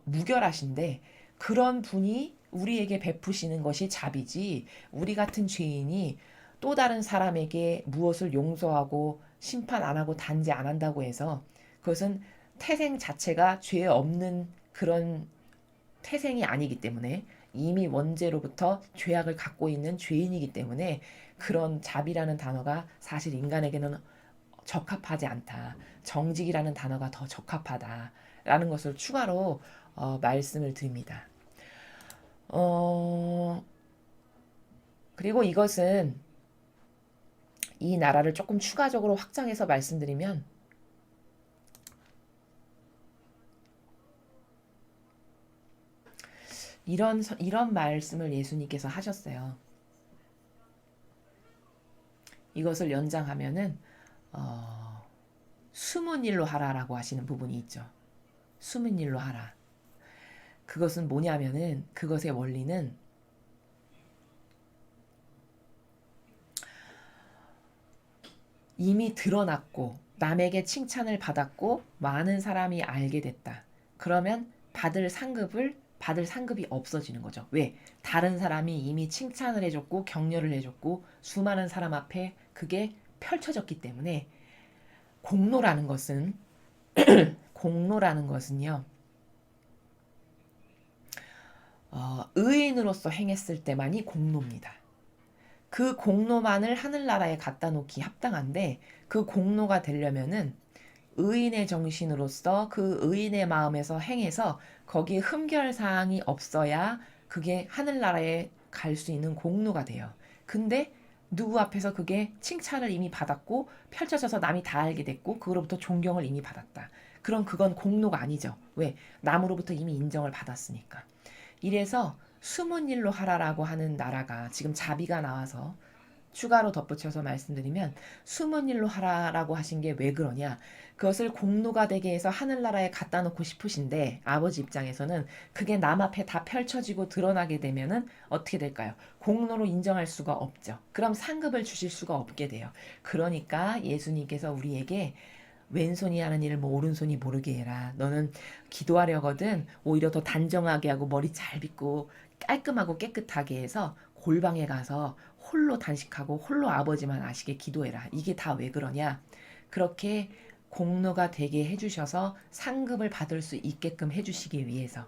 무결하신데 그런 분이 우리에게 베푸시는 것이 자비지 우리 같은 죄인이 또 다른 사람에게 무엇을 용서하고 심판 안 하고 단죄 안 한다고 해서 그것은 태생 자체가 죄 없는 그런 태생이 아니기 때문에 이미 원죄로부터 죄악을 갖고 있는 죄인이기 때문에 그런 자비라는 단어가 사실 인간에게는 적합하지 않다. 정직이라는 단어가 더 적합하다라는 것을 추가로 말씀을 드립니다. 그리고 이것은 이 나라를 조금 추가적으로 확장해서 말씀드리면 이런 말씀을 예수님께서 하셨어요. 이것을 연장하면은 숨은 일로 하라라고 하시는 부분이 있죠. 숨은 일로 하라. 그것은 뭐냐면은 그것의 원리는 이미 드러났고 남에게 칭찬을 받았고 많은 사람이 알게 됐다. 그러면 받을 상급이 없어지는 거죠. 왜? 다른 사람이 이미 칭찬을 해줬고 격려를 해줬고 수많은 사람 앞에 그게 펼쳐졌기 때문에 공로라는 것은요. 의인으로서 행했을 때만이 공로입니다. 그 공로만을 하늘나라에 갖다 놓기 합당한데 그 공로가 되려면은 의인의 정신으로서 그 의인의 마음에서 행해서 거기에 흠결사항이 없어야 그게 하늘나라에 갈 수 있는 공로가 돼요. 근데 누구 앞에서 그게 칭찬을 이미 받았고 펼쳐져서 남이 다 알게 됐고 그로부터 존경을 이미 받았다. 그럼 그건 공로가 아니죠. 왜? 남으로부터 이미 인정을 받았으니까. 이래서 숨은 일로 하라라고 하는 나라가 지금 자비가 나와서 추가로 덧붙여서 말씀드리면 숨은 일로 하라라고 하신 게 왜 그러냐. 그것을 공로가 되게 해서 하늘나라에 갖다 놓고 싶으신데 아버지 입장에서는 그게 남 앞에 다 펼쳐지고 드러나게 되면은 어떻게 될까요? 공로로 인정할 수가 없죠. 그럼 상급을 주실 수가 없게 돼요. 그러니까 예수님께서 우리에게 왼손이 하는 일을 뭐 오른손이 모르게 해라. 너는 기도하려거든 오히려 더 단정하게 하고 머리 잘 빗고 깔끔하고 깨끗하게 해서 골방에 가서 홀로 단식하고 홀로 아버지만 아시게 기도해라. 이게 다 왜 그러냐? 그렇게 공로가 되게 해주셔서 상급을 받을 수 있게끔 해주시기 위해서.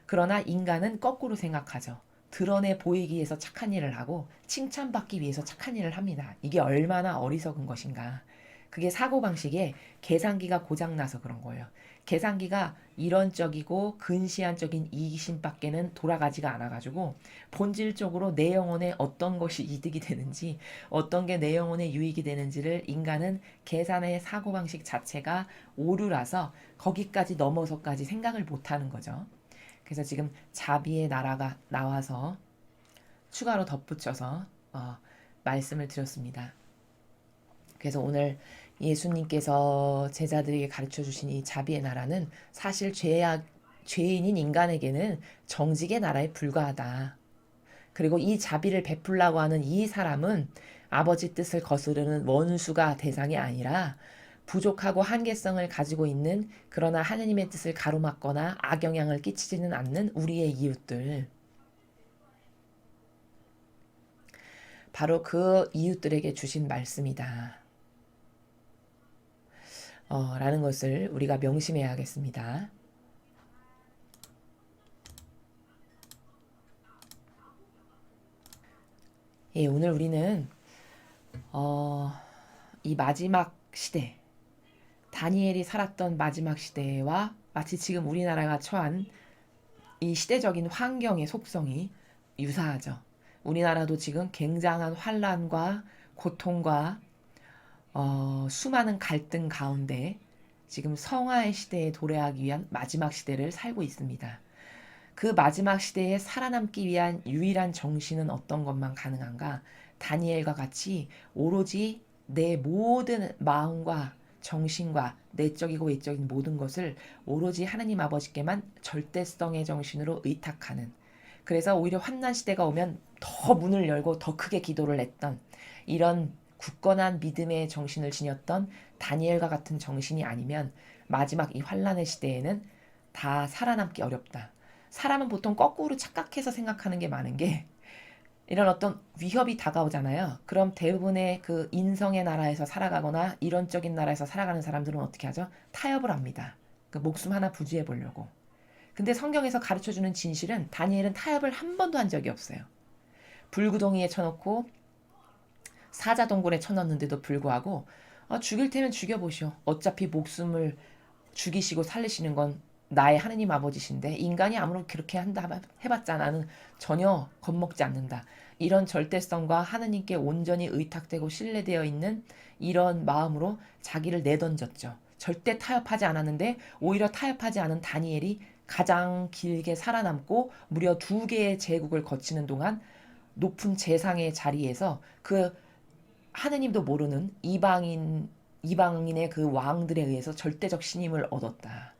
그러나 인간은 거꾸로 생각하죠. 드러내 보이기 위해서 착한 일을 하고 칭찬받기 위해서 착한 일을 합니다. 이게 얼마나 어리석은 것인가. 그게 사고방식에 계산기가 고장나서 그런 거예요. 계산기가 이론적이고 근시안적인 이기심밖에는 돌아가지가 않아가지고 본질적으로 내 영혼에 어떤 것이 이득이 되는지 어떤 게 내 영혼에 유익이 되는지를 인간은 계산의 사고방식 자체가 오류라서 거기까지 넘어서까지 생각을 못하는 거죠. 그래서 지금 자비의 나라가 나와서 추가로 덧붙여서 말씀을 드렸습니다. 그래서 오늘 예수님께서 제자들에게 가르쳐 주신 이 자비의 나라는 사실 죄인인 인간에게는 정직의 나라에 불과하다. 그리고 이 자비를 베풀라고 하는 이 사람은 아버지 뜻을 거스르는 원수가 대상이 아니라 부족하고 한계성을 가지고 있는 그러나 하느님의 뜻을 가로막거나 악영향을 끼치지는 않는 우리의 이웃들. 바로 그 이웃들에게 주신 말씀이다. 라는 것을 우리가 명심해야 하겠습니다. 예, 오늘 우리는 이 마지막 시대, 다니엘이 살았던 마지막 시대와 마치 지금 우리나라가 처한 이 시대적인 환경의 속성이 유사하죠. 우리나라도 지금 굉장한 환란과 고통과 수많은 갈등 가운데 지금 성화의 시대에 도래하기 위한 마지막 시대를 살고 있습니다. 그 마지막 시대에 살아남기 위한 유일한 정신은 어떤 것만 가능한가? 다니엘과 같이 오로지 내 모든 마음과 정신과 내적이고 외적인 모든 것을 오로지 하나님 아버지께만 절대성의 정신으로 의탁하는, 그래서 오히려 환난 시대가 오면 더 문을 열고 더 크게 기도를 했던 이런 굳건한 믿음의 정신을 지녔던 다니엘과 같은 정신이 아니면 마지막 이 환난의 시대에는 다 살아남기 어렵다. 사람은 보통 거꾸로 착각해서 생각하는 게 많은 게, 이런 어떤 위협이 다가오잖아요. 그럼 대부분의 그 인성의 나라에서 살아가거나 이론적인 나라에서 살아가는 사람들은 어떻게 하죠? 타협을 합니다. 그 목숨 하나 부지해 보려고. 근데 성경에서 가르쳐주는 진실은 다니엘은 타협을 한 번도 한 적이 없어요. 불구덩이에 쳐놓고 사자동굴에 쳐넣는데도 불구하고 죽일 테면 죽여보시오. 어차피 목숨을 죽이시고 살리시는 건 나의 하느님 아버지신데 인간이 아무리 그렇게 한다 해봤자 나는 전혀 겁먹지 않는다. 이런 절대성과 하느님께 온전히 의탁되고 신뢰되어 있는 이런 마음으로 자기를 내던졌죠. 절대 타협하지 않았는데 오히려 타협하지 않은 다니엘이 가장 길게 살아남고 무려 2개의 제국을 거치는 동안 높은 재상의 자리에서 그 하느님도 모르는 이방인의 그 왕들에 의해서 절대적 신임을 얻었다.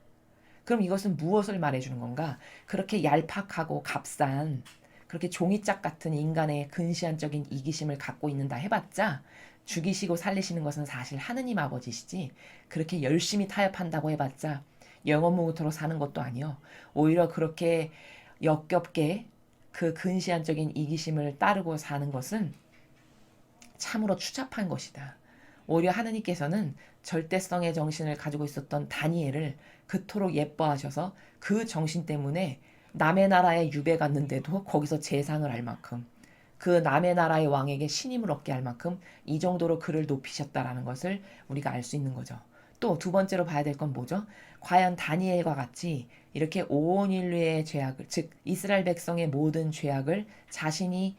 그럼 이것은 무엇을 말해주는 건가? 그렇게 얄팍하고 값싼, 그렇게 종이짝 같은 인간의 근시안적인 이기심을 갖고 있는다 해봤자 죽이시고 살리시는 것은 사실 하느님 아버지시지, 그렇게 열심히 타협한다고 해봤자 영원무후토록 사는 것도 아니요. 오히려 그렇게 역겹게 그 근시안적인 이기심을 따르고 사는 것은 참으로 추잡한 것이다. 오히려 하느님께서는 절대성의 정신을 가지고 있었던 다니엘을 그토록 예뻐하셔서 그 정신 때문에 남의 나라에 유배 갔는데도 거기서 재상을 할 만큼, 그 남의 나라의 왕에게 신임을 얻게 할 만큼 이 정도로 그를 높이셨다라는 것을 우리가 알 수 있는 거죠. 또 두 번째로 봐야 될 건 뭐죠? 과연 다니엘과 같이 이렇게 온 인류의 죄악을, 즉 이스라엘 백성의 모든 죄악을 자신이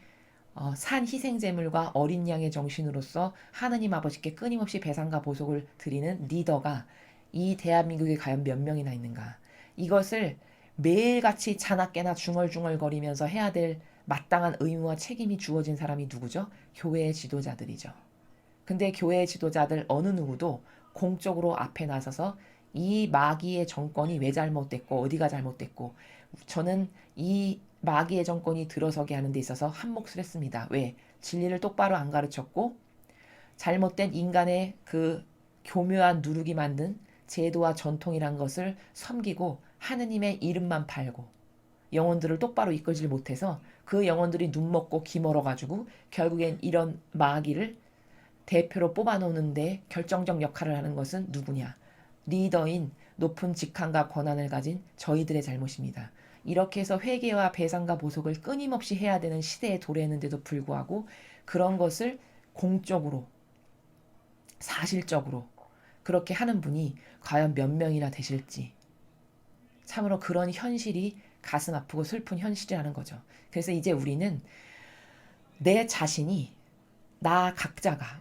산 희생제물과 어린 양의 정신으로서 하느님 아버지께 끊임없이 배상과 보속을 드리는 리더가 이 대한민국에 과연 몇 명이나 있는가? 이것을 매일같이 자나깨나 중얼중얼거리면서 해야 될 마땅한 의무와 책임이 주어진 사람이 누구죠? 교회의 지도자들이죠. 근데 교회의 지도자들 어느 누구도 공적으로 앞에 나서서 이 마귀의 정권이 왜 잘못됐고 어디가 잘못됐고 저는 이 마귀의 정권이 들어서게 하는 데 있어서 한 몫을 했습니다. 왜? 진리를 똑바로 안 가르쳤고 잘못된 인간의 그 교묘한 누룩이 만든 제도와 전통이란 것을 섬기고 하느님의 이름만 팔고 영혼들을 똑바로 이끌지 못해서 그 영혼들이 눈먹고 기멀어가지고 결국엔 이런 마귀를 대표로 뽑아놓는데 결정적 역할을 하는 것은 누구냐? 리더인 높은 직함과 권한을 가진 저희들의 잘못입니다. 이렇게 해서 회개와 배상과 보속을 끊임없이 해야 되는 시대에 도래했는데도 불구하고 그런 것을 공적으로, 사실적으로 그렇게 하는 분이 과연 몇 명이나 되실지, 참으로 그런 현실이 가슴 아프고 슬픈 현실이라는 거죠. 그래서 이제 우리는 내 자신이,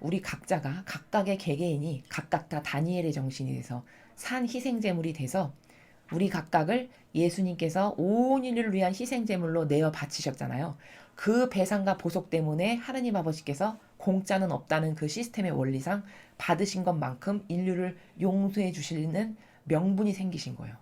우리 각자가 각각의 개개인이 각각 다 다니엘의 정신이 돼서 산 희생제물이 돼서 우리 각각을 예수님께서 온 인류를 위한 희생제물로 내어 바치셨잖아요. 그 배상과 보속 때문에 하느님 아버지께서 공짜는 없다는 그 시스템의 원리상 받으신 것만큼 인류를 용서해 주시는 명분이 생기신 거예요.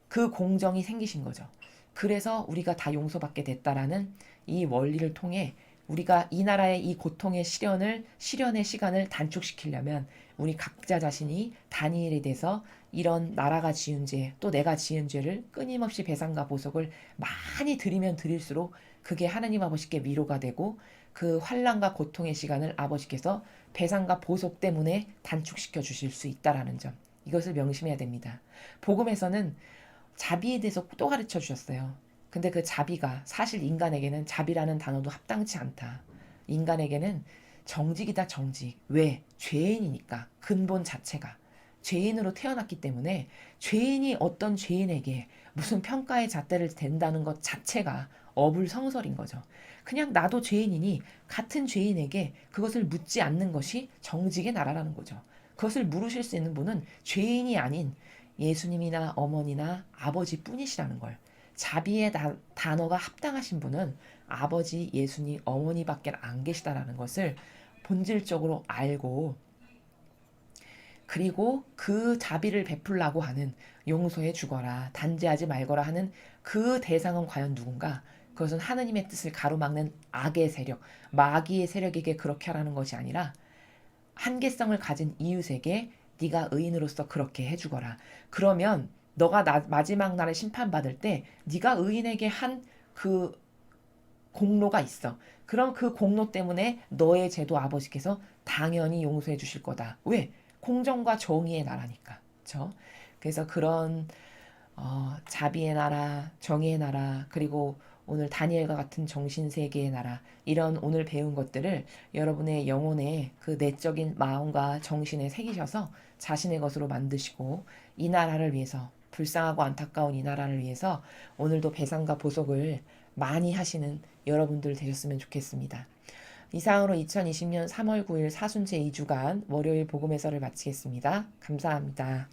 그 공정이 생기신 거죠. 그래서 우리가 다 용서받게 됐다라는 이 원리를 통해 우리가 이 나라의 이 고통의 실현의 시간을 단축시키려면 우리 각자 자신이 다니엘에 대해서 이런 나라가 지은 죄, 또 내가 지은 죄를 끊임없이 배상과 보속을 많이 드리면 드릴수록 그게 하나님 아버지께 위로가 되고 그 환난과 고통의 시간을 아버지께서 배상과 보속 때문에 단축시켜 주실 수 있다라는 점. 이것을 명심해야 됩니다. 복음에서는 자비에 대해서 또 가르쳐 주셨어요. 근데 그 자비가 사실 인간에게는 자비라는 단어도 합당치 않다. 인간에게는 정직이다, 정직. 왜? 죄인이니까. 근본 자체가. 죄인으로 태어났기 때문에 죄인이 어떤 죄인에게 무슨 평가의 잣대를 댄다는 것 자체가 어불성설인 거죠. 그냥 나도 죄인이니 같은 죄인에게 그것을 묻지 않는 것이 정직의 나라라는 거죠. 그것을 물으실 수 있는 분은 죄인이 아닌 예수님이나 어머니나 아버지뿐이시라는 걸. 자비의 단어가 합당하신 분은 아버지, 예수님, 어머니밖에 안 계시다라는 것을 본질적으로 알고, 그리고 그 자비를 베풀라고 하는, 용서해 주거라, 단죄하지 말거라 하는 그 대상은 과연 누군가? 그것은 하느님의 뜻을 가로막는 악의 세력, 마귀의 세력에게 그렇게 하라는 것이 아니라 한계성을 가진 이웃에게 네가 의인으로서 그렇게 해주거라. 그러면 너가 마지막 날에 심판받을 때 네가 의인에게 한 그 공로가 있어. 그럼 그 공로 때문에 너의 죄도 아버지께서 당연히 용서해 주실 거다. 왜? 공정과 정의의 나라니까. 그렇죠? 그래서 그런 자비의 나라, 정의의 나라, 그리고 오늘 다니엘과 같은 정신세계의 나라, 이런 오늘 배운 것들을 여러분의 영혼의 그 내적인 마음과 정신에 새기셔서 자신의 것으로 만드시고, 이 나라를 위해서, 불쌍하고 안타까운 이 나라를 위해서 오늘도 배상과 보석을 많이 하시는 여러분들 되셨으면 좋겠습니다. 이상으로 2020년 3월 9일 사순제 2주간 월요일 복음 해설을 마치겠습니다. 감사합니다.